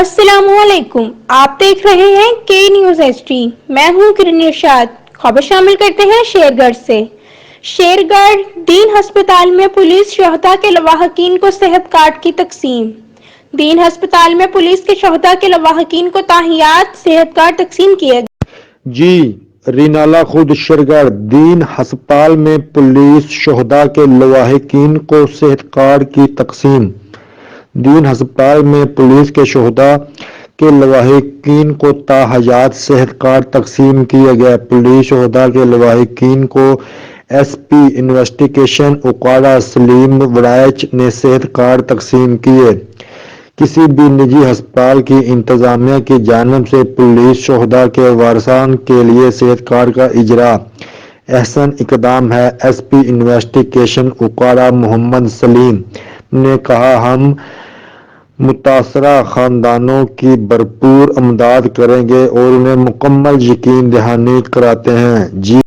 السلام علیکم، آپ دیکھ رہے ہیں کے نیوز ایچ ڈی۔ میں ہوں کرن ارشاد۔ خبر شامل کرتے ہیں شیر گڑھ سے۔ شیر گڑھ دین ہسپتال میں پولیس شہدا کے لواحقین کو صحت کارڈ کی تقسیم۔ دین ہسپتال میں پولیس کے شہدا کے لواحقین کو تاحیات صحت کارڈ تقسیم کیے گئے۔ جی رینالہ خود شیرگڑھ دین ہسپتال میں پولیس شہدا کے لواحقین کو صحت کارڈ کی تقسیم۔ دین ہسپتال میں پولیس کے شہدا کے لواحقین کو تاحیات صحت کارڈ تقسیم کیے گئے۔ پولیس شہدا کے لواحقین کو ایس پی انویسٹیگیشن اوکاڑا سلیم وڑائچ نے صحت کارڈ تقسیم کیے۔ کسی بھی نجی ہسپتال کی انتظامیہ کی جانب سے پولیس شہدا کے وارثان کے لیے صحت کارڈ کا اجراء احسن اقدام ہے۔ ایس پی انویسٹیگیشن اوکاڑا محمد سلیم نے کہا، ہم متاثرہ خاندانوں کی بھرپور امداد کریں گے اور انہیں مکمل یقین دہانی کراتے ہیں۔ جی